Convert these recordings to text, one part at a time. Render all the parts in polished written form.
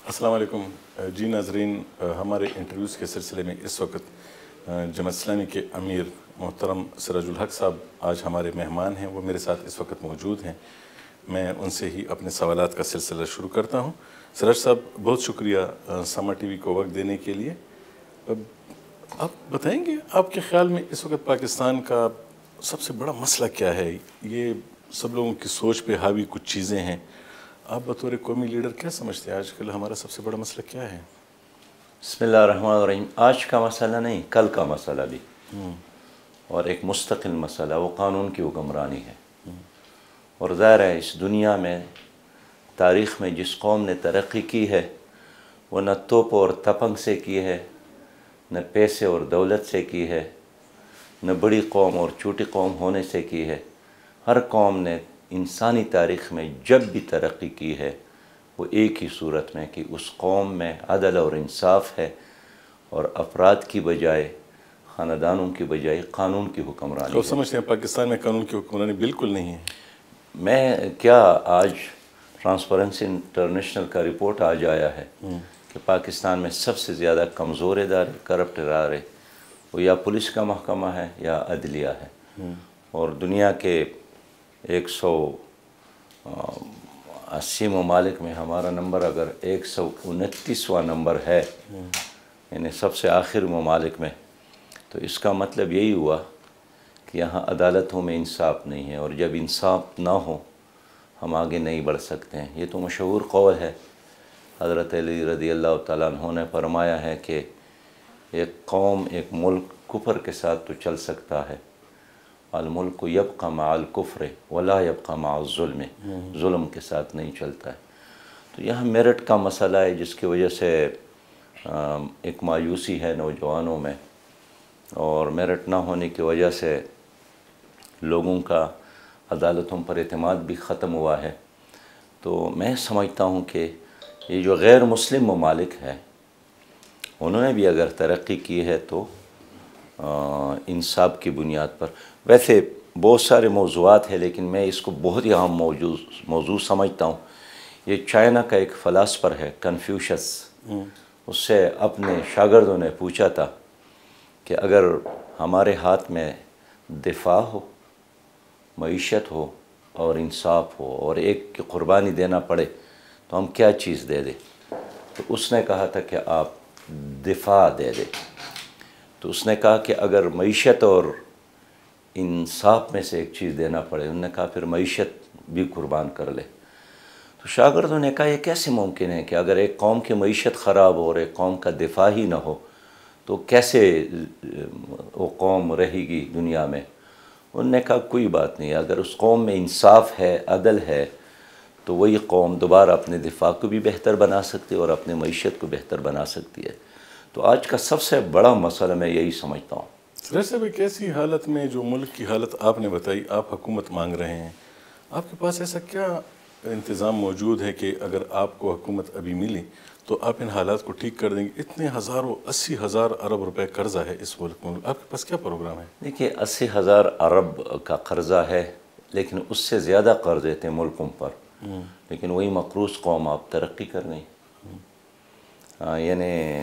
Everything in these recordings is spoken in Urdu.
السلام علیکم جی ناظرین، ہمارے انٹرویوز کے سلسلے میں اس وقت جماعت اسلامی کے امیر محترم سراج الحق صاحب آج ہمارے مہمان ہیں۔ وہ میرے ساتھ اس وقت موجود ہیں۔ میں ان سے ہی اپنے سوالات کا سلسلہ شروع کرتا ہوں۔ سراج صاحب، بہت شکریہ سما ٹی وی کو وقت دینے کے لیے۔ آپ بتائیں گے آپ کے خیال میں اس وقت پاکستان کا سب سے بڑا مسئلہ کیا ہے؟ یہ سب لوگوں کی سوچ پہ حاوی کچھ چیزیں ہیں۔ آپ بطور قومی لیڈر کیا سمجھتے ہیں آج کل ہمارا سب سے بڑا مسئلہ کیا ہے؟ بسم اللہ الرحمن الرحیم۔ آج کا مسئلہ نہیں، کل کا مسئلہ بھی اور ایک مستقل مسئلہ، وہ قانون کی حکمرانی ہے۔ اور ظاہر ہے اس دنیا میں تاریخ میں جس قوم نے ترقی کی ہے وہ نہ توپ اور تپنگ سے کی ہے، نہ پیسے اور دولت سے کی ہے، نہ بڑی قوم اور چھوٹی قوم ہونے سے کی ہے۔ ہر قوم نے انسانی تاریخ میں جب بھی ترقی کی ہے وہ ایک ہی صورت میں کہ اس قوم میں عدل اور انصاف ہے اور افراد کی بجائے، خاندانوں کی بجائے قانون کی حکمرانی تو ہے۔ سمجھتے ہیں پاکستان میں قانون کی حکمرانی بالکل نہیں ہے؟ میں کیا آج ٹرانسپیرنسی انٹرنیشنل کا رپورٹ آج آیا ہے کہ پاکستان میں سب سے زیادہ کمزور ادارے، کرپٹ ادارے، وہ یا پولیس کا محکمہ ہے یا عدلیہ ہے۔ اور دنیا کے 180 ممالک میں ہمارا نمبر اگر 129واں نمبر ہے، یعنی سب سے آخر ممالک میں، تو اس کا مطلب یہی ہوا کہ یہاں عدالتوں میں انصاف نہیں ہے، اور جب انصاف نہ ہو ہم آگے نہیں بڑھ سکتے ہیں۔ یہ تو مشہور قول ہے، حضرت علی رضی اللہ تعالیٰ عنہ نے فرمایا ہے کہ ایک قوم، ایک ملک کفر کے ساتھ تو چل سکتا ہے، الملک یبقى مع الکفر ولا یبقى مع الظلم، ظلم کے ساتھ نہیں چلتا ہے۔ تو یہاں میرٹ کا مسئلہ ہے جس کی وجہ سے ایک مایوسی ہے نوجوانوں میں، اور میرٹ نہ ہونے کی وجہ سے لوگوں کا عدالتوں پر اعتماد بھی ختم ہوا ہے۔ تو میں سمجھتا ہوں کہ یہ جو غیر مسلم ممالک ہیں انہوں نے بھی اگر ترقی کی ہے تو انصاف کی بنیاد پر۔ ویسے بہت سارے موضوعات ہیں لیکن میں اس کو بہت ہی اہم موضوع سمجھتا ہوں۔ یہ چائنا کا ایک فلاسفر ہے کنفیوشس، اس سے اپنے شاگردوں نے پوچھا تھا کہ اگر ہمارے ہاتھ میں دفاع ہو، معیشت ہو اور انصاف ہو، اور ایک کی قربانی دینا پڑے تو ہم کیا چیز دے دیں؟ تو اس نے کہا تھا کہ آپ دفاع دے دیں۔ تو اس نے کہا کہ اگر معیشت اور انصاف میں سے ایک چیز دینا پڑے، انہوں نے کہا پھر معیشت بھی قربان کر لے۔ تو شاگردوں نے کہا یہ کیسے ممکن ہے کہ اگر ایک قوم کی معیشت خراب ہو اور ایک قوم کا دفاع ہی نہ ہو تو کیسے وہ قوم رہے گی دنیا میں؟ انہوں نے کہا کوئی بات نہیں، اگر اس قوم میں انصاف ہے، عدل ہے، تو وہی قوم دوبارہ اپنے دفاع کو بھی بہتر بنا سکتی ہے اور اپنے معیشت کو بہتر بنا سکتی ہے۔ تو آج کا سب سے بڑا مسئلہ میں یہی سمجھتا ہوں۔ ویسے بھی کیسی حالت میں، جو ملک کی حالت آپ نے بتائی، آپ حکومت مانگ رہے ہیں، آپ کے پاس ایسا کیا انتظام موجود ہے کہ اگر آپ کو حکومت ابھی ملی تو آپ ان حالات کو ٹھیک کر دیں گے؟ اتنے 80,000 ارب روپے قرضہ ہے اس ملک میں، آپ کے پاس کیا پروگرام ہے؟ دیکھیے 80,000 ارب کا قرضہ ہے، لیکن اس سے زیادہ قرضے تھے ملکوں پر، لیکن وہی مقروض قوم آپ ترقی کر گئی۔ یعنی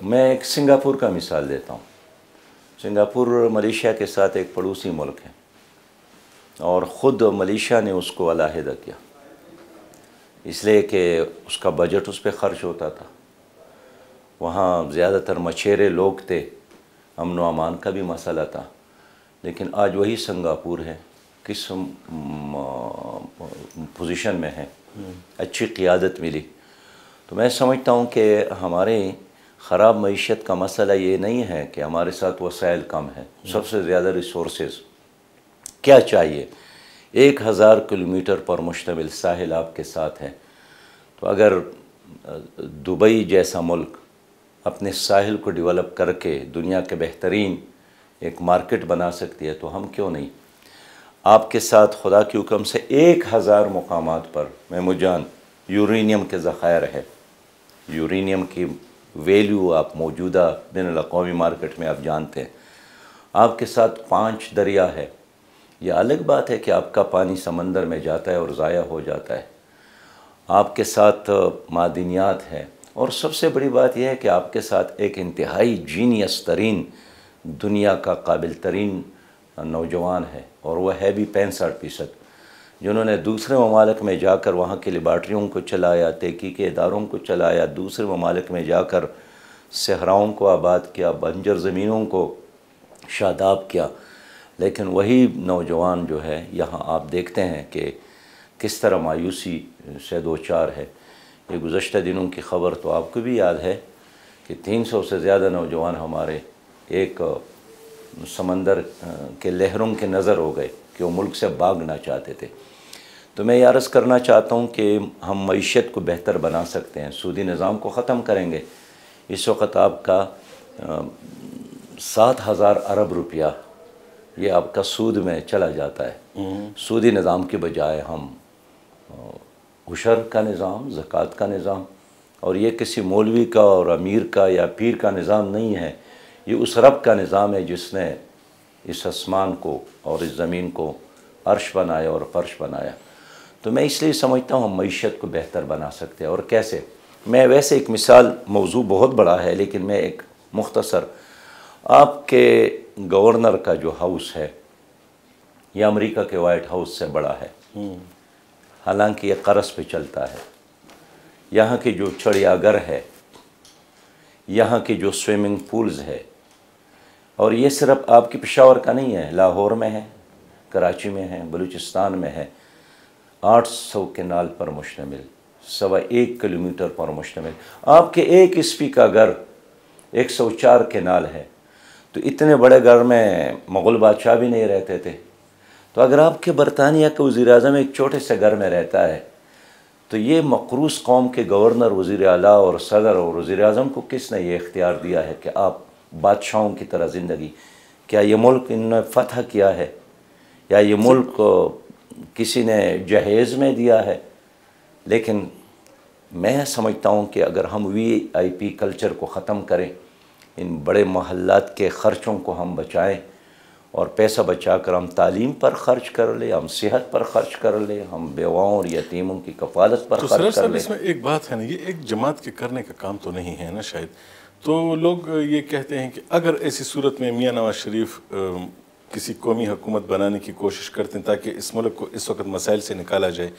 میں ایک سنگاپور کا مثال دیتا ہوں۔ سنگاپور ملیشیا کے ساتھ ایک پڑوسی ملک ہے، اور خود ملیشیا نے اس کو علیحدہ کیا، اس لیے کہ اس کا بجٹ اس پہ خرچ ہوتا تھا۔ وہاں زیادہ تر مچھیرے لوگ تھے، امن و امان کا بھی مسئلہ تھا، لیکن آج وہی سنگاپور ہے، کس پوزیشن میں ہے، اچھی قیادت ملی۔ تو میں سمجھتا ہوں کہ ہمارے خراب معیشت کا مسئلہ یہ نہیں ہے کہ ہمارے ساتھ وسائل کم ہیں، سب سے زیادہ ریسورسز کیا چاہیے۔ 1000 کلومیٹر پر مشتمل ساحل آپ کے ساتھ ہے، تو اگر دبئی جیسا ملک اپنے ساحل کو ڈیولپ کر کے دنیا کے بہترین ایک مارکیٹ بنا سکتی ہے تو ہم کیوں نہیں؟ آپ کے ساتھ خدا کے حکم سے 1000 مقامات پر میموجان یورینیم کے ذخائر ہے۔ یورینیم کی ویلیو آپ موجودہ بین الاقوامی مارکیٹ میں آپ جانتے ہیں۔ آپ کے ساتھ 5 دریا ہے۔ یہ الگ بات ہے کہ آپ کا پانی سمندر میں جاتا ہے اور ضائع ہو جاتا ہے۔ آپ کے ساتھ معدنیات ہے، اور سب سے بڑی بات یہ ہے کہ آپ کے ساتھ ایک انتہائی جینیس ترین دنیا کا قابل ترین نوجوان ہے، اور وہ ہے بھی 65%، جنہوں نے دوسرے ممالک میں جا کر وہاں کی لیبارٹریوں کو چلایا، تحقیقی اداروں کو چلایا، دوسرے ممالک میں جا کر صحراؤں کو آباد کیا، بنجر زمینوں کو شاداب کیا، لیکن وہی نوجوان جو ہے یہاں آپ دیکھتے ہیں کہ کس طرح مایوسی سے دو چار ہے۔ یہ گزشتہ دنوں کی خبر تو آپ کو بھی یاد ہے کہ 300 سے زیادہ نوجوان ہمارے ایک سمندر کے لہروں کے نظر ہو گئے کہ وہ ملک سے بھاگنا چاہتے تھے۔ تو میں یہ عرض کرنا چاہتا ہوں کہ ہم معیشت کو بہتر بنا سکتے ہیں، سودی نظام کو ختم کریں گے۔ اس وقت آپ کا 7,000 ارب روپیہ یہ آپ کا سود میں چلا جاتا ہے۔ سودی نظام کے بجائے ہم عشر کا نظام، زکوٰۃ کا نظام، اور یہ کسی مولوی کا اور امیر کا یا پیر کا نظام نہیں ہے، یہ اس رب کا نظام ہے جس نے اس آسمان کو اور اس زمین کو عرش بنایا اور فرش بنایا۔ تو میں اس لیے سمجھتا ہوں ہم معیشت کو بہتر بنا سکتے ہیں۔ اور کیسے؟ میں ویسے ایک مثال، موضوع بہت بڑا ہے لیکن میں ایک مختصر، آپ کے گورنر کا جو ہاؤس ہے یہ امریکہ کے وائٹ ہاؤس سے بڑا ہے، حالانکہ یہ قرض پہ چلتا ہے۔ یہاں کی جو چڑیا گھر ہے، یہاں کی جو سوئمنگ پولز ہے، اور یہ صرف آپ کی پشاور کا نہیں ہے، لاہور میں ہے، کراچی میں ہے، بلوچستان میں ہے، 800 کنال پر مشتمل، 1.25 کلومیٹر پر مشتمل۔ آپ کے ایک اسپی کا گھر 104 کنال ہے، تو اتنے بڑے گھر میں مغل بادشاہ بھی نہیں رہتے تھے۔ تو اگر آپ کے برطانیہ کے وزیر اعظم ایک چھوٹے سے گھر میں رہتا ہے تو یہ مقروض قوم کے گورنر، وزیر اعلیٰ اور صدر اور وزیر اعظم کو کس نے یہ اختیار دیا ہے کہ آپ بادشاہوں کی طرح زندگی؟ کیا یہ ملک انہوں نے فتح کیا ہے یا یہ ملک کسی نے جہیز میں دیا ہے؟ لیکن میں سمجھتا ہوں کہ اگر ہم VIP کلچر کو ختم کریں، ان بڑے محلات کے خرچوں کو ہم بچائیں اور پیسہ بچا کر ہم تعلیم پر خرچ کر لیں، ہم صحت پر خرچ کر لیں، ہم بیواؤں اور یتیموں کی کفالت پر خرچ کر لیں۔ اس میں ایک بات ہے نا، یہ ایک جماعت کے کرنے کا کام تو نہیں ہے نا شاید۔ تو لوگ یہ کہتے ہیں کہ اگر ایسی صورت میں میاں نواز شریف کسی قومی حکومت بنانے کی کوشش کرتے ہیں تاکہ اس ملک کو اس وقت مسائل سے نکالا جائے،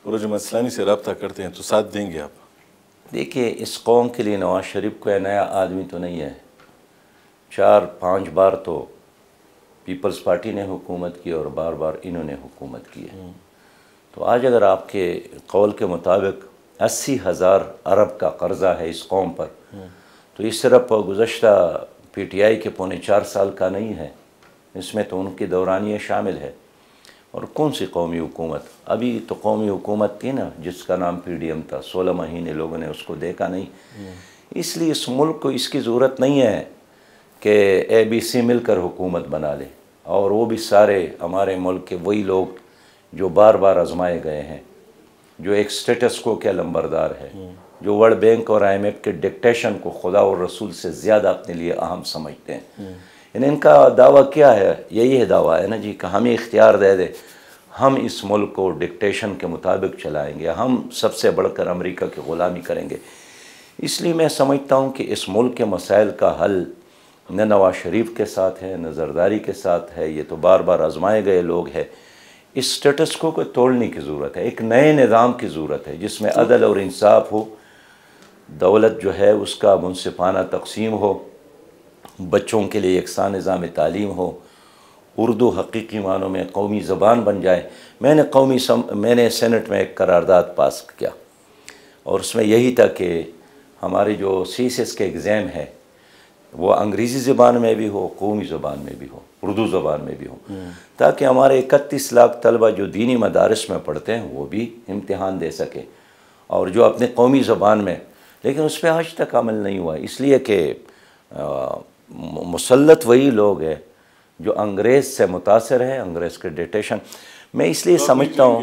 اور جماعت اسلامی سے رابطہ کرتے ہیں، تو ساتھ دیں گے آپ؟ دیکھیے، اس قوم کے لیے نواز شریف کوئی نیا آدمی تو نہیں ہے۔ 4-5 بار تو پیپلز پارٹی نے حکومت کی اور بار بار انہوں نے حکومت کی ہے۔ تو آج اگر آپ کے قول کے مطابق 80,000 ارب کا قرضہ ہے اس قوم پر، تو یہ صرف گزشتہ PTI کے 4.25 سال کا نہیں ہے، اس میں تو ان کی دورانیہ شامل ہے۔ اور کون سی قومی حکومت؟ ابھی تو قومی حکومت تھی نا جس کا نام PDM تھا، 16 مہینے لوگوں نے اس کو دیکھا نہیں۔ اس لیے اس ملک کو اس کی ضرورت نہیں ہے کہ ABC مل کر حکومت بنا لے، اور وہ بھی سارے ہمارے ملک کے وہی لوگ جو بار بار آزمائے گئے ہیں، جو ایک سٹیٹس کو کے لمبردار ہے، جو ورلڈ بینک اور IMF کے ڈکٹیشن کو خدا اور رسول سے زیادہ اپنے لیے اہم سمجھتے ہیں۔ ان کا دعویٰ کیا ہے؟ یہی ہے دعویٰ ہے نا جی کہ ہمیں اختیار دے دے، ہم اس ملک کو ڈکٹیشن کے مطابق چلائیں گے، ہم سب سے بڑھ کر امریکہ کی غلامی کریں گے۔ اس لیے میں سمجھتا ہوں کہ اس ملک کے مسائل کا حل نہ نواز شریف کے ساتھ ہے، نہ زرداری کے ساتھ ہے، یہ تو بار بار آزمائے گئے لوگ ہیں۔ اس سٹیٹس کو توڑنے کی ضرورت ہے، ایک نئے نظام کی ضرورت ہے جس میں عدل اور انصاف ہو، دولت جو ہے اس کا منصفانہ تقسیم ہو، بچوں کے لیے یکساں نظام تعلیم ہو، اردو حقیقی معنوں میں قومی زبان بن جائے۔ میں نے سینٹ میں ایک قرارداد پاس کیا، اور اس میں یہی تھا کہ ہمارے جو CSS کے ایگزام ہے وہ انگریزی زبان میں بھی ہو، قومی زبان میں بھی ہو، اردو زبان میں بھی ہو، تاکہ ہمارے 31 لاکھ طلبہ جو دینی مدارس میں پڑھتے ہیں وہ بھی امتحان دے سکے، اور جو اپنے قومی زبان میں، لیکن اس پہ آج تک عمل نہیں ہوا، اس لیے کہ مسلط وہی لوگ ہیں جو انگریز سے متاثر ہے، انگریز کے ڈکٹیشن۔ میں اس لیے سمجھتا ہوں،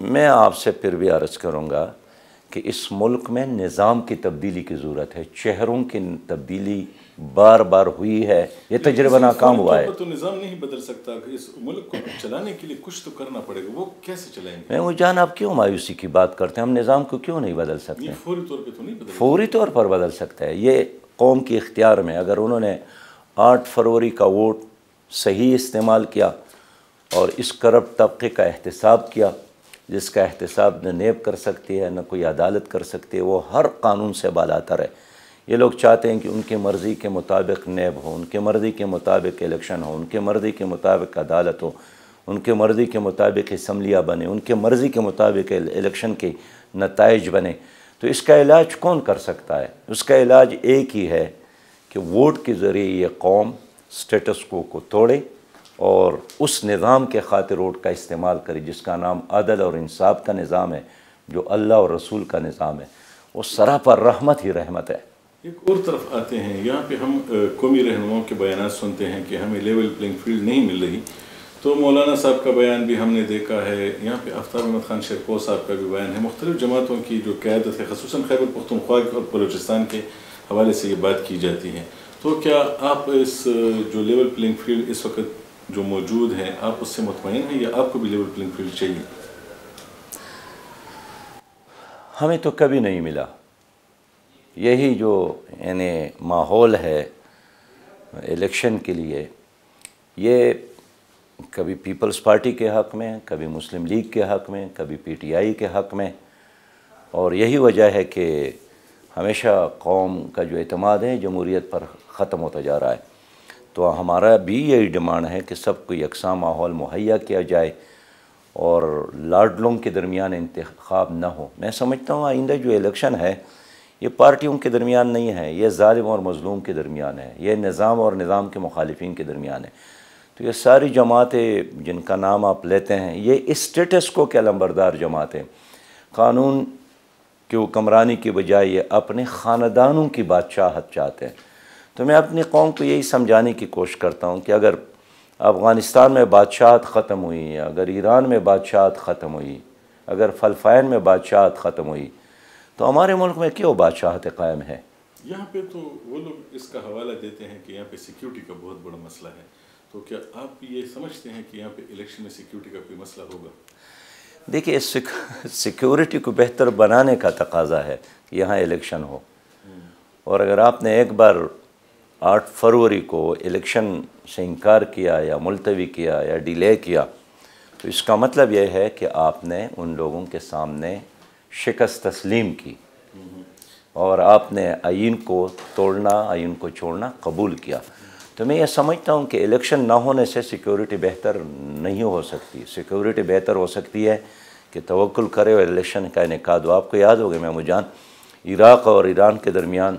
میں آپ سے پھر بھی عرض کروں گا کہ اس ملک میں نظام کی تبدیلی کی ضرورت ہے، چہروں کی تبدیلی بار بار ہوئی ہے، یہ تجربہ ناکام ہوا ہے۔ تو نظام نہیں بدل سکتا، اس ملک کو چلانے کے لیے کچھ تو کرنا پڑے گا، وہ کیسے چلائیں گے؟ محمود جان، آپ کیوں مایوسی کی بات کرتے ہیں؟ ہم نظام کو کیوں نہیں بدل سکتے؟ یہ فوری طور پہ تو نہیں بدل فوری طور پر بدل سکتا ہے، یہ قوم کے اختیار میں۔ اگر انہوں نے 8 فروری کا ووٹ صحیح استعمال کیا اور اس کرپٹ طبقے کا احتساب کیا، جس کا احتساب نہ نیب کر سکتی ہے نہ کوئی عدالت کر سکتی ہے، وہ ہر قانون سے بالاتر ہے۔ یہ لوگ چاہتے ہیں کہ ان کی مرضی کے مطابق نیب ہو، ان کی مرضی کے مطابق الیکشن ہو، ان کی مرضی کے مطابق عدالت ہو، ان کی مرضی کے مطابق اسمبلیاں بنے، ان کی مرضی کے مطابق الیکشن کے نتائج بنے۔ تو اس کا علاج کون کر سکتا ہے؟ اس کا علاج ایک ہی ہے کہ ووٹ کے ذریعے یہ قوم سٹیٹس کو توڑے اور اس نظام کے خاطر ووٹ کا استعمال کرے جس کا نام عدل اور انصاف کا نظام ہے، جو اللہ اور رسول کا نظام ہے۔ وہ سراپا رحمت ہی رحمت ہے۔ ایک اور طرف آتے ہیں، یہاں پہ ہم قومی رہنماؤں کے بیانات سنتے ہیں کہ ہمیں لیول پلینگ فیلڈ نہیں مل رہی، تو مولانا صاحب کا بیان بھی ہم نے دیکھا ہے، یہاں پہ آفتاب احمد خان شیرپور صاحب کا بھی بیان ہے، مختلف جماعتوں کی جو قیادت ہے، خصوصاً خیبر پختونخوا اور بلوچستان کے حوالے سے یہ بات کی جاتی ہے۔ تو کیا آپ اس جو لیول پلینگ فیلڈ اس وقت جو موجود ہیں، آپ اس سے مطمئن ہیں یا آپ کو بھی لیول پلینگ فیلڈ چاہیے؟ ہمیں تو کبھی نہیں ملا۔ یہی جو یعنی ماحول ہے الیکشن کے لیے، یہ کبھی پیپلز پارٹی کے حق میں، کبھی مسلم لیگ کے حق میں، کبھی پی ٹی آئی کے حق میں، اور یہی وجہ ہے کہ ہمیشہ قوم کا جو اعتماد ہے جمہوریت پر ختم ہوتا جا رہا ہے۔ تو ہمارا بھی یہی ڈیمانڈ ہے کہ سب کو یکساں ماحول مہیا کیا جائے اور لاڈلوں کے درمیان انتخاب نہ ہو۔ میں سمجھتا ہوں آئندہ جو الیکشن ہے یہ پارٹیوں کے درمیان نہیں ہے، یہ ظالم اور مظلوم کے درمیان ہے، یہ نظام اور نظام کے مخالفین کے درمیان ہے۔ تو یہ ساری جماعتیں جن کا نام آپ لیتے ہیں، یہ اسٹیٹس کو کے علمبردار جماعتیں، قانون کی حکمرانی کی بجائے یہ اپنے خاندانوں کی بادشاہت چاہتے ہیں۔ تو میں اپنی قوم کو یہی سمجھانے کی کوشش کرتا ہوں کہ اگر افغانستان میں بادشاہت ختم ہوئی، اگر ایران میں بادشاہت ختم ہوئی، اگر فلپائن میں بادشاہت ختم ہوئی، تو ہمارے ملک میں کیوں بادشاہت قائم ہے؟ یہاں پہ تو وہ لوگ اس کا حوالہ دیتے ہیں کہ یہاں پہ سیکیورٹی کا بہت بڑا مسئلہ ہے، تو کیا آپ یہ سمجھتے ہیں کہ یہاں پہ الیکشن میں سیکیورٹی کا کوئی مسئلہ ہوگا؟ دیکھیے، سیکیورٹی کو بہتر بنانے کا تقاضا ہے کہ یہاں الیکشن ہو، اور اگر آپ نے ایک بار 8 فروری کو الیکشن سے انکار کیا یا ملتوی کیا یا ڈیلے کیا، تو اس کا مطلب یہ ہے کہ آپ نے ان لوگوں کے سامنے شکست تسلیم کی اور آپ نے آئین کو توڑنا، آئین کو چھوڑنا قبول کیا۔ تو میں یہ سمجھتا ہوں کہ الیکشن نہ ہونے سے سیکیورٹی بہتر نہیں ہو سکتی۔ سیکیورٹی بہتر ہو سکتی ہے کہ توکل کرے اور الیکشن کا انعقاد ہو۔ آپ کو یاد ہوگا محمود جان، عراق اور ایران کے درمیان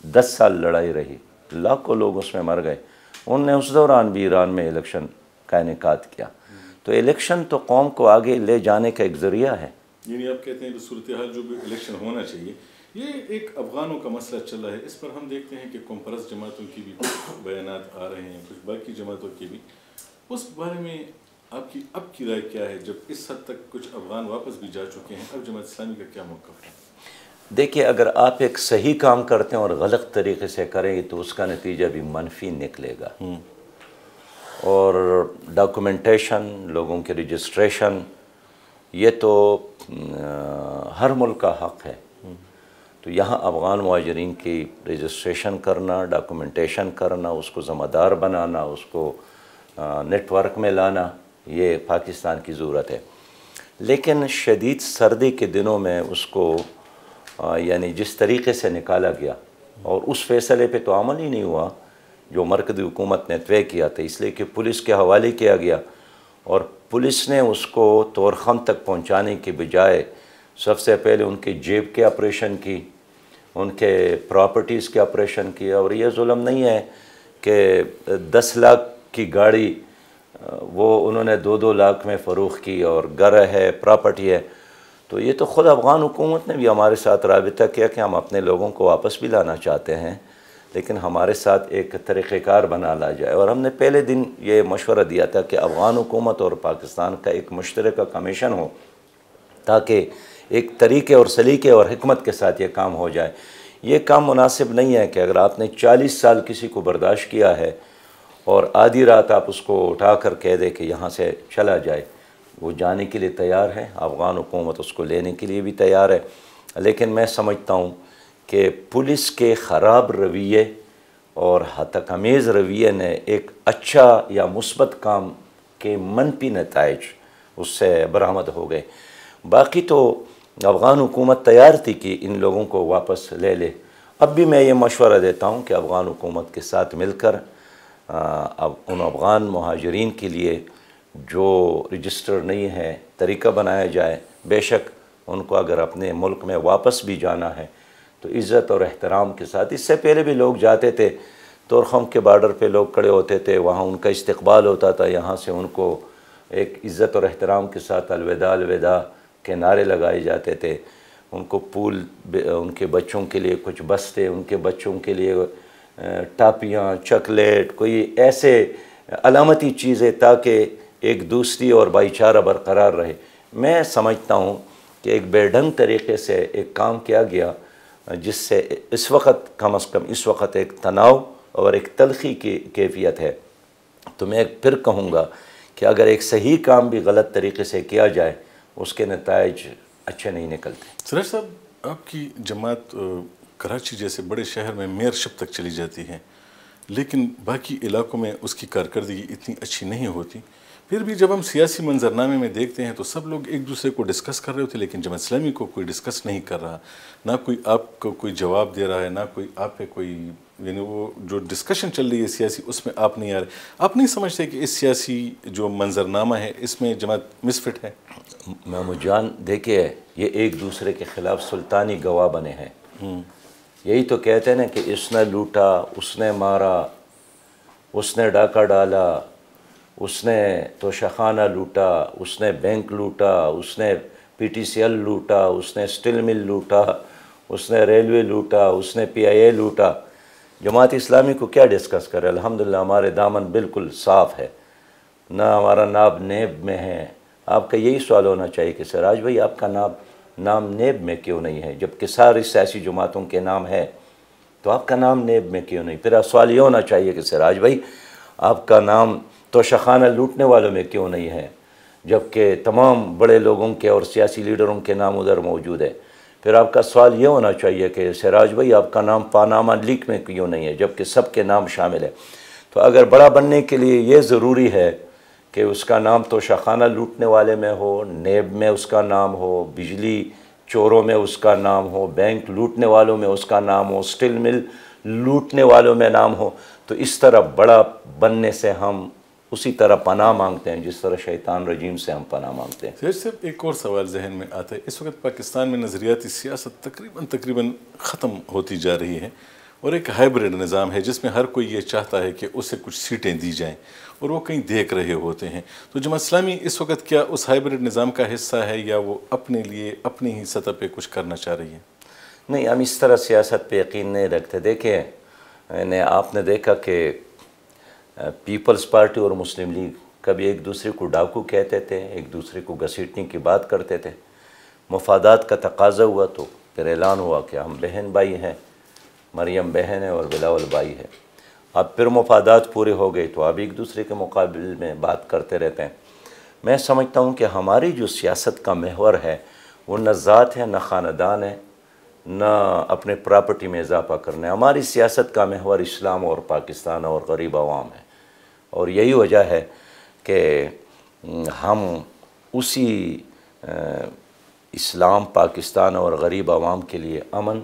10 سال لڑائی رہی، لاکھوں لوگ اس میں مر گئے، انہوں نے اس دوران بھی ایران میں الیکشن کا انعقاد کیا۔ تو الیکشن تو قوم کو آگے لے جانے کا ایک ذریعہ ہے۔ یعنی آپ کہتے ہیں کہ صورتحال جو بھی الیکشن ہونا چاہیے، یہ ایک افغانوں کا مسئلہ چل رہا ہے، اس پر ہم دیکھتے ہیں کہ قوم پرست جماعتوں کی بھی کچھ بیانات آ رہے ہیں، کچھ باقی جماعتوں کی بھی۔ اس بارے میں آپ کی اب کی رائے کیا ہے؟ جب اس حد تک کچھ افغان واپس بھی جا چکے ہیں، اب جماعت اسلامی کا کیا موقف ہے؟ دیکھیے، اگر آپ ایک صحیح کام کرتے ہیں اور غلط طریقے سے کریں گے تو اس کا نتیجہ بھی منفی نکلے گا، اور ڈاکومنٹیشن، لوگوں کے رجسٹریشن، یہ تو ہر ملک کا حق ہے۔ تو یہاں افغان مہاجرین کی رجسٹریشن کرنا، ڈاکومنٹیشن کرنا، اس کو ذمہ دار بنانا، اس کو نیٹ ورک میں لانا، یہ پاکستان کی ضرورت ہے۔ لیکن شدید سردی کے دنوں میں اس کو یعنی جس طریقے سے نکالا گیا اور اس فیصلے پہ تو عمل ہی نہیں ہوا جو مرکزی حکومت نے طے کیا تھا، اس لیے کہ پولیس کے حوالے کیا گیا، اور پولیس نے اس کو طورخم تک پہنچانے کے بجائے سب سے پہلے ان کے جیب کے آپریشن کی، ان کے پراپرٹیز کے آپریشن کیا۔ اور یہ ظلم نہیں ہے کہ 10 لاکھ کی گاڑی وہ انہوں نے 2-2 لاکھ میں فروخت کی، اور گھر ہے، پراپرٹی ہے۔ تو یہ تو خود افغان حکومت نے بھی ہمارے ساتھ رابطہ کیا کہ ہم اپنے لوگوں کو واپس بھی لانا چاہتے ہیں، لیکن ہمارے ساتھ ایک طریقہ کار بنا لا جائے۔ اور ہم نے پہلے دن یہ مشورہ دیا تھا کہ افغان حکومت اور پاکستان کا ایک مشترکہ کمیشن ہو تاکہ ایک طریقے اور سلیقے اور حکمت کے ساتھ یہ کام ہو جائے۔ یہ کام مناسب نہیں ہے کہ اگر آپ نے 40 سال کسی کو برداشت کیا ہے اور آدھی رات آپ اس کو اٹھا کر کہہ دے کہ یہاں سے چلا جائے۔ وہ جانے کے لیے تیار ہے، افغان حکومت اس کو لینے کے لیے بھی تیار ہے، لیکن میں سمجھتا ہوں کہ پولیس کے خراب رویے اور ہتک رویے نے ایک اچھا یا مثبت کام کے منفی نتائج اس سے برآمد ہو گئے۔ باقی تو افغان حکومت تیار تھی کہ ان لوگوں کو واپس لے لے۔ اب بھی میں یہ مشورہ دیتا ہوں کہ افغان حکومت کے ساتھ مل کر اب ان افغان مہاجرین کے لیے جو رجسٹر نہیں ہے طریقہ بنایا جائے۔ بے شک ان کو اگر اپنے ملک میں واپس بھی جانا ہے تو عزت اور احترام کے ساتھ۔ اس سے پہلے بھی لوگ جاتے تھے، طورخم کے بارڈر پہ لوگ کھڑے ہوتے تھے، وہاں ان کا استقبال ہوتا تھا، یہاں سے ان کو ایک عزت اور احترام کے ساتھ الوداع الوداع کے نعرے لگائے جاتے تھے۔ ان کو پول، ان کے بچوں کے لیے کچھ بستے، ان کے بچوں کے لیے ٹاپیاں، چاکلیٹ، کوئی ایسے علامتی چیزیں تاکہ ایک دوستی اور بھائی چارہ برقرار رہے۔ میں سمجھتا ہوں کہ ایک بے ڈھنگ طریقے سے ایک کام کیا گیا جس سے اس وقت کم از کم اس وقت ایک تناؤ اور ایک تلخی کی کیفیت ہے۔ تو میں پھر کہوں گا کہ اگر ایک صحیح کام بھی غلط طریقے سے کیا جائے اس کے نتائج اچھے نہیں نکلتے۔ سراج صاحب، آپ کی جماعت کراچی جیسے بڑے شہر میں میئرشپ تک چلی جاتی ہے، لیکن باقی علاقوں میں اس کی کارکردگی اتنی اچھی نہیں ہوتی۔ پھر بھی جب ہم سیاسی منظرنامے میں دیکھتے ہیں تو سب لوگ ایک دوسرے کو ڈسکس کر رہے ہوتے، لیکن جماعت اسلامی کو کوئی ڈسکس نہیں کر رہا، نہ کوئی آپ کو کوئی جواب دے رہا ہے، نہ کوئی آپ پہ کوئی، یعنی وہ جو ڈسکشن چل رہی ہے سیاسی اس میں آپ نہیں آ رہے۔ آپ نہیں سمجھتے کہ اس سیاسی جو منظرنامہ ہے اس میں جماعت مسفٹ ہے؟ محمود جان دیکھیے، یہ ایک دوسرے کے خلاف سلطانی گواہ بنے ہیں۔ یہی تو کہتے ہیں نا کہ اس نے لوٹا، اس نے مارا، اس نے ڈاکہ ڈالا، اس نے توشہ خانہ لوٹا، اس نے بینک لوٹا، اس نے پی ٹی سی ایل لوٹا، اس نے اسٹیل مل لوٹا، اس نے ریلوے لوٹا، اس نے پی آئی اے لوٹا۔ جماعت اسلامی کو کیا ڈسکس کرے؟ الحمدللہ ہمارے دامن بالکل صاف ہے، نہ ہمارا نام نیب میں ہے۔ آپ کا یہی سوال ہونا چاہیے کہ سراج بھائی آپ کا نام نیب میں کیوں نہیں ہے؟ جبکہ ساری سیاسی جماعتوں کے نام ہے تو آپ کا نام نیب میں کیوں نہیں؟ پھر سوال یہ ہونا چاہیے کہ سراج بھائی آپ کا نام توشہ خانہ لوٹنے والوں میں کیوں نہیں ہے؟ جبکہ تمام بڑے لوگوں کے اور سیاسی لیڈروں کے نام ادھر موجود ہے۔ پھر آپ کا سوال یہ ہونا چاہیے کہ سراج بھائی آپ کا نام پاناما لیک میں کیوں نہیں ہے؟ جبکہ سب کے نام شامل ہے۔ تو اگر بڑا بننے کے لیے یہ ضروری ہے کہ اس کا نام توشہ خانہ لوٹنے والے میں ہو، نیب میں اس کا نام ہو، بجلی چوروں میں اس کا نام ہو، بینک لوٹنے والوں میں اس کا نام ہو، اسٹیل مل لوٹنے والوں میں نام ہو، تو اس طرح بڑا بننے سے ہم اسی طرح پناہ مانگتے ہیں جس طرح شیطان رجیم سے ہم پناہ مانگتے ہیں۔ سراج صاحب، ایک اور سوال ذہن میں آتا ہے۔ اس وقت پاکستان میں نظریاتی سیاست تقریباً ختم ہوتی جا رہی ہے، اور ایک ہائبرڈ نظام ہے جس میں ہر کوئی یہ چاہتا ہے کہ اسے کچھ سیٹیں دی جائیں، اور وہ کہیں دیکھ رہے ہوتے ہیں۔ تو جماعت اسلامی اس وقت کیا اس ہائبرڈ نظام کا حصہ ہے، یا وہ اپنے لیے اپنی ہی سطح پہ کچھ کرنا چاہ رہی ہے؟ نہیں، ہم اس طرح سیاست پہ یقین نہیں رکھتے۔ دیکھیں، آپ نے دیکھا کہ پیپلز پارٹی اور مسلم لیگ کبھی ایک دوسرے کو ڈاکو کہتے تھے، ایک دوسرے کو گھسیٹنے کی بات کرتے تھے۔ مفادات کا تقاضا ہوا تو پھر اعلان ہوا کہ ہم بہن بھائی ہیں، مریم بہن ہے اور بلاول بھائی ہے۔ اب پھر مفادات پورے ہو گئے تو اب ایک دوسرے کے مقابل میں بات کرتے رہتے ہیں۔ میں سمجھتا ہوں کہ ہماری جو سیاست کا محور ہے وہ نہ ذات ہے، نہ خاندان ہے، نہ اپنے پراپرٹی میں اضافہ کرنا ہے۔ ہماری سیاست کا محور اسلام اور پاکستان اور غریب عوام ہے، اور یہی وجہ ہے کہ ہم اسی اسلام، پاکستان اور غریب عوام کے لیے امن،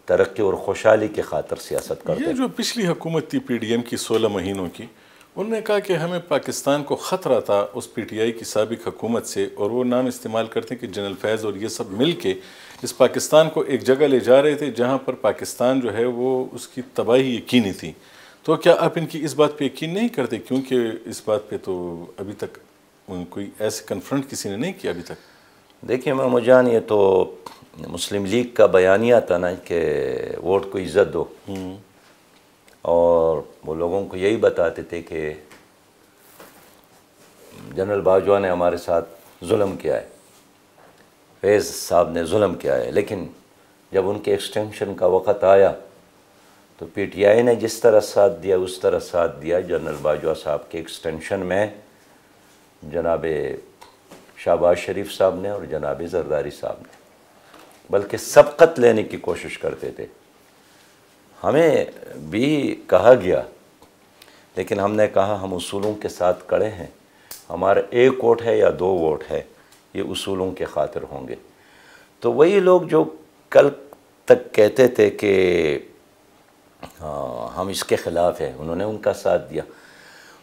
ترقی اور خوشحالی کی خاطر سیاست کرتے ہیں۔ یہ جو پچھلی حکومت تھی پی ڈی ایم کی 16 مہینوں کی، انہوں نے کہا کہ ہمیں پاکستان کو خطرہ تھا اس پی ٹی آئی کی سابق حکومت سے، اور وہ نام استعمال کرتے ہیں کہ جنرل فیض اور یہ سب مل کے اس پاکستان کو ایک جگہ لے جا رہے تھے جہاں پر پاکستان جو ہے وہ اس کی تباہی یقینی تھی۔ تو کیا آپ ان کی اس بات پہ یقین نہیں کرتے؟ کیونکہ اس بات پہ تو ابھی تک کوئی ایسے کنفرنٹ کسی نے نہیں کیا ابھی تک۔ دیکھیے محمود جان، یہ تو مسلم لیگ کا بیانیہ تھا نا کہ ووٹ کو عزت دو، اور وہ لوگوں کو یہی بتاتے تھے کہ جنرل باجوہ نے ہمارے ساتھ ظلم کیا ہے۔ فیض صاحب نے ظلم کیا ہے، لیکن جب ان کے ایکسٹینشن کا وقت آیا تو پی ٹی آئی نے جس طرح ساتھ دیا اس طرح ساتھ دیا۔ جنرل باجوہ صاحب کے ایکسٹینشن میں جناب شہباز شریف صاحب نے اور جناب زرداری صاحب نے بلکہ سبقت لینے کی کوشش کرتے تھے۔ ہمیں بھی کہا گیا، لیکن ہم نے کہا ہم اصولوں کے ساتھ کڑے ہیں، ہمارا 1 ووٹ ہے یا 2 ووٹ ہے، یہ اصولوں کے خاطر ہوں گے۔ تو وہی لوگ جو کل تک کہتے تھے کہ ہم اس کے خلاف ہیں، انہوں نے ان کا ساتھ دیا۔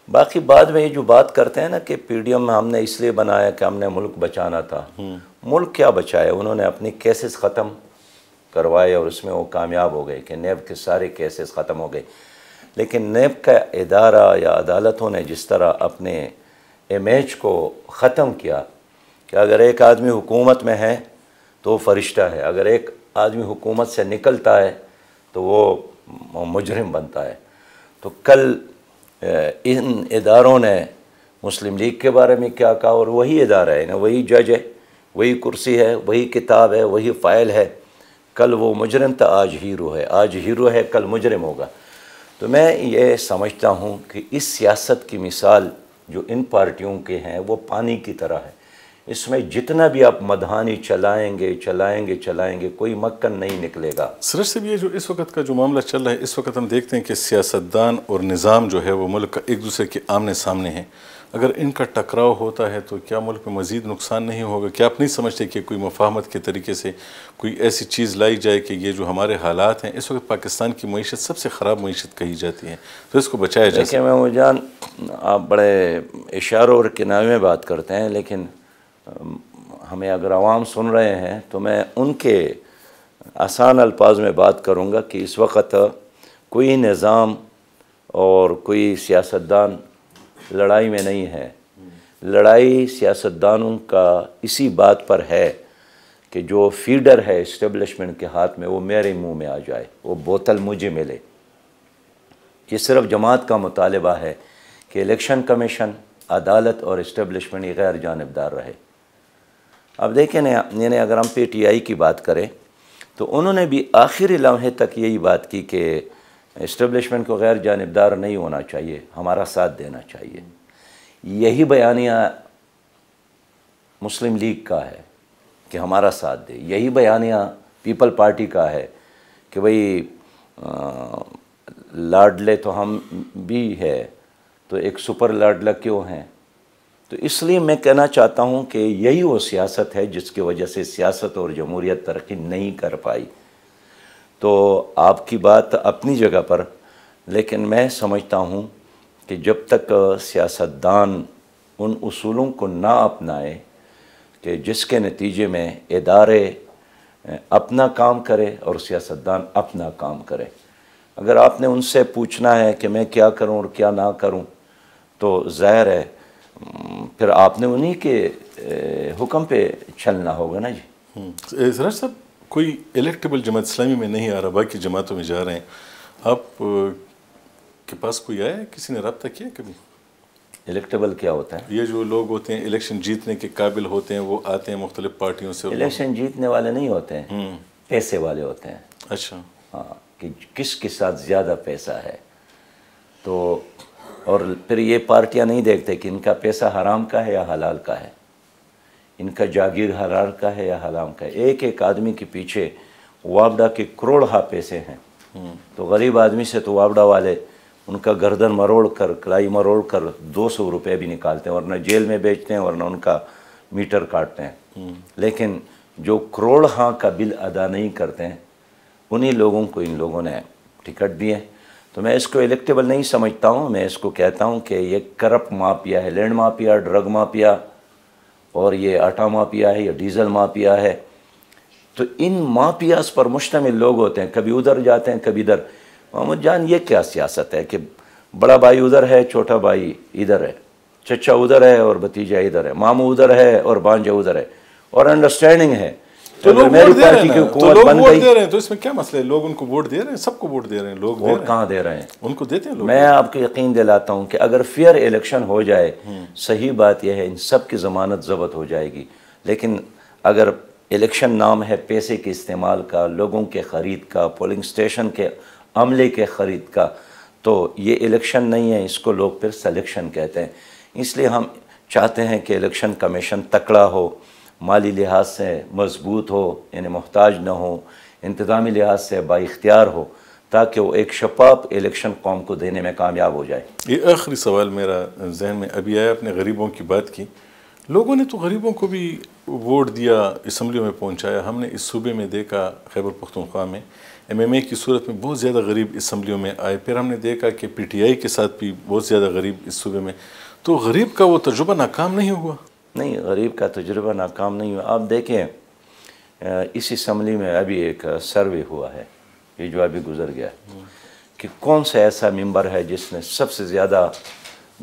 باقی بعد میں یہ جو بات کرتے ہیں نا کہ پی ڈی ایم ہم نے اس لیے بنایا کہ ہم نے ملک بچانا تھا، ملک کیا بچایا؟ انہوں نے اپنی کیسز ختم کروائے اور اس میں وہ کامیاب ہو گئے کہ نیب کے سارے کیسز ختم ہو گئے، لیکن نیب کا ادارہ یا عدالتوں نے جس طرح اپنے امیج کو ختم کیا کہ اگر ایک آدمی حکومت میں ہے تو وہ فرشتہ ہے، اگر ایک آدمی حکومت سے نکلتا ہے تو وہ مجرم بنتا ہے۔ تو کل ان اداروں نے مسلم لیگ کے بارے میں کیا کہا، اور وہی ادارہ ہے نا، وہی جج ہے، وہی کرسی ہے، وہی کتاب ہے، وہی فائل ہے۔ کل وہ مجرم تھا، آج ہیرو ہے، آج ہیرو ہے کل مجرم ہوگا۔ تو میں یہ سمجھتا ہوں کہ اس سیاست کی مثال جو ان پارٹیوں کے ہیں وہ پانی کی طرح ہے، اس میں جتنا بھی آپ مدھانی چلائیں گے کوئی مکن نہیں نکلے گا۔ سرج صاحب، یہ جو اس وقت کا جو معاملہ چل رہا ہے، اس وقت ہم دیکھتے ہیں کہ سیاستدان اور نظام جو ہے وہ ملک کا ایک دوسرے کے آمنے سامنے ہیں۔ اگر ان کا ٹکراؤ ہوتا ہے تو کیا ملک میں مزید نقصان نہیں ہوگا؟ کیا آپ نہیں سمجھتے کہ کوئی مفاہمت کے طریقے سے کوئی ایسی چیز لائی جائے کہ یہ جو ہمارے حالات ہیں، اس وقت پاکستان کی معیشت سب سے خراب معیشت کہی جاتی ہے، تو اس کو بچایا جا سکے؟ دیکھیں محمود جان، آپ بڑے اشاروں اور کنایوں میں بات کرتے ہیں، لیکن ہمیں اگر عوام سن رہے ہیں تو میں ان کے آسان الفاظ میں بات کروں گا کہ اس وقت کوئی نظام اور کوئی سیاستدان لڑائی میں نہیں ہے۔ لڑائی سیاستدانوں کا اسی بات پر ہے کہ جو فیڈر ہے اسٹیبلشمنٹ کے ہاتھ میں وہ میرے منہ میں آ جائے، وہ بوتل مجھے ملے۔ یہ صرف جماعت کا مطالبہ ہے کہ الیکشن کمیشن، عدالت اور اسٹیبلشمنٹ یہ غیر جانبدار رہے۔ اب دیکھیں یعنی اگر ہم پی ٹی آئی کی بات کریں تو انہوں نے بھی آخری لمحے تک یہی بات کی کہ اسٹیبلشمنٹ کو غیر جانبدار نہیں ہونا چاہیے، ہمارا ساتھ دینا چاہیے۔ یہی بیانیہ مسلم لیگ کا ہے کہ ہمارا ساتھ دے، یہی بیانیہ پیپل پارٹی کا ہے کہ بھئی لاڈلے تو ہم بھی ہے تو ایک سپر لاڈلا کیوں ہیں؟ تو اس لیے میں کہنا چاہتا ہوں کہ یہی وہ سیاست ہے جس کی وجہ سے سیاست اور جمہوریت ترقی نہیں کر پائی۔ تو آپ کی بات اپنی جگہ پر، لیکن میں سمجھتا ہوں کہ جب تک سیاستدان ان اصولوں کو نہ اپنائے کہ جس کے نتیجے میں ادارے اپنا کام کرے اور سیاستدان اپنا کام کرے، اگر آپ نے ان سے پوچھنا ہے کہ میں کیا کروں اور کیا نہ کروں تو ظاہر ہے پھر آپ نے انہی کے حکم پہ چلنا ہوگا نا جی۔ سراج صاحب، کوئی الیکٹیبل جماعت اسلامی میں نہیں آ رہا، باقی جماعتوں میں جا رہے ہیں، آپ کے پاس کوئی آیا ہے؟ کسی نے رابطہ کیا کبھی؟ الیکٹیبل کیا ہوتا ہے؟ یہ جو لوگ ہوتے ہیں الیکشن جیتنے کے قابل ہوتے ہیں، وہ آتے ہیں مختلف پارٹیوں سے۔ الیکشن جیتنے والے نہیں ہوتے ہیں، پیسے والے ہوتے ہیں۔ اچھا، ہاں، کہ کس کے ساتھ زیادہ پیسہ ہے۔ تو اور پھر یہ پارٹیاں نہیں دیکھتے کہ ان کا پیسہ حرام کا ہے یا حلال کا ہے، ان کا جاگیر حلال کا ہے یا حرام کا ہے۔ ایک ایک آدمی کے پیچھے وابڈا کے کروڑ پیسے ہیں، تو غریب آدمی سے تو وابڈا والے ان کا گردن مروڑ کر، کلائی مروڑ کر 200 روپے بھی نکالتے ہیں، ورنہ جیل میں بیچتے ہیں، ورنہ ان کا میٹر کاٹتے ہیں۔ لیکن جو کروڑ کا بل ادا نہیں کرتے ہیں، انہی لوگوں کو ان لوگوں نے ٹکٹ دیے۔ تو میں اس کو الیکٹیبل نہیں سمجھتا ہوں، میں اس کو کہتا ہوں کہ یہ کرپٹ مافیا ہے، لینڈ مافیا، ڈرگ مافیا، اور یہ آٹا مافیا ہے، یہ ڈیزل مافیا ہے۔ تو ان مافیاز پر مشتمل لوگ ہوتے ہیں، کبھی ادھر جاتے ہیں کبھی ادھر۔ محمد جان، یہ کیا سیاست ہے کہ بڑا بھائی ادھر ہے، چھوٹا بھائی ادھر ہے، چچا ادھر ہے اور بھتیجا ادھر ہے، ماموں ادھر ہے اور بھانجا ادھر ہے، اور انڈرسٹینڈنگ ہے۔ تو لوگ میری ووٹ دے رہے پارٹی کی ہیں، تو حکومت لوگ بن ووٹ گئی، دے رہے ہیں، تو اس میں کیا مسئلہ ہے؟ لوگ ان کو ووٹ دے رہے ہیں، سب کو ووٹ دے رہے ہیں، لوگ دے رہے ووٹ ہیں، کہاں دے رہے ہیں؟ ان کو دیتے ہیں لوگ۔ میں آپ کو یقین دلاتا ہوں کہ اگر فیئر الیکشن ہو جائے، صحیح بات یہ ہے ان سب کی ضمانت ضبط ہو جائے گی۔ لیکن اگر الیکشن نام ہے پیسے کے استعمال کا، لوگوں کے خرید کا، پولنگ اسٹیشن کے عملے کے خرید کا، تو یہ الیکشن نہیں ہے، اس کو لوگ پھر سلیکشن کہتے ہیں۔ اس لیے ہم چاہتے ہیں کہ الیکشن کمیشن تکڑا ہو، مالی لحاظ سے مضبوط ہو، یعنی محتاج نہ ہو، انتظامی لحاظ سے با اختیار ہو، تاکہ وہ ایک شفاف الیکشن قوم کو دینے میں کامیاب ہو جائے۔ یہ آخری سوال میرا ذہن میں ابھی آیا، آپ نے غریبوں کی بات کی، لوگوں نے تو غریبوں کو بھی ووٹ دیا، اسمبلیوں میں پہنچایا۔ ہم نے اس صوبے میں دیکھا، خیبر پختونخوا میں MMA کی صورت میں بہت زیادہ غریب اسمبلیوں میں آئے، پھر ہم نے دیکھا کہ PTI کے ساتھ بھی بہت زیادہ غریب اس صوبے میں، تو غریب کا وہ تجربہ ناکام نہیں ہوا؟ نہیں، غریب کا تجربہ ناکام نہیں ہوا۔ آپ دیکھیں اس اسمبلی میں ابھی ایک سروے ہوا ہے، یہ جو ابھی گزر گیا ہے، کہ کون سا ایسا ممبر ہے جس نے سب سے زیادہ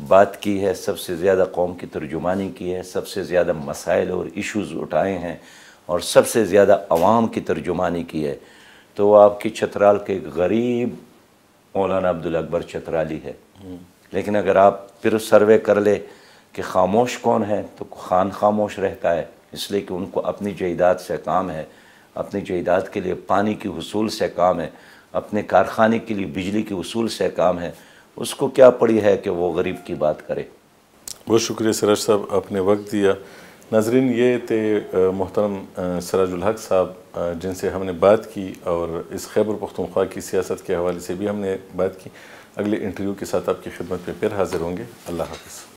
بات کی ہے، سب سے زیادہ قوم کی ترجمانی کی ہے، سب سے زیادہ مسائل اور ایشوز اٹھائے ہیں، اور سب سے زیادہ عوام کی ترجمانی کی ہے، تو وہ آپ کی چترال کے غریب مولانا عبدالاکبر چترالی ہے۔ لیکن اگر آپ پھر سروے کر لے کہ خاموش کون ہے، تو خان خاموش رہتا ہے، اس لیے کہ ان کو اپنی جائیداد سے کام ہے، اپنی جائیداد کے لیے پانی کی حصول سے کام ہے، اپنے کارخانے کے لیے بجلی کی حصول سے کام ہے، اس کو کیا پڑی ہے کہ وہ غریب کی بات کرے۔ بہت شکریہ سراج صاحب، آپ نے وقت دیا۔ ناظرین، یہ تھے محترم سراج الحق صاحب جن سے ہم نے بات کی، اور اس خیبر پختونخوا کی سیاست کے حوالے سے بھی ہم نے بات کی۔ اگلے انٹرویو کے ساتھ آپ کی خدمت میں پھر حاضر ہوں گے۔ اللہ حافظ۔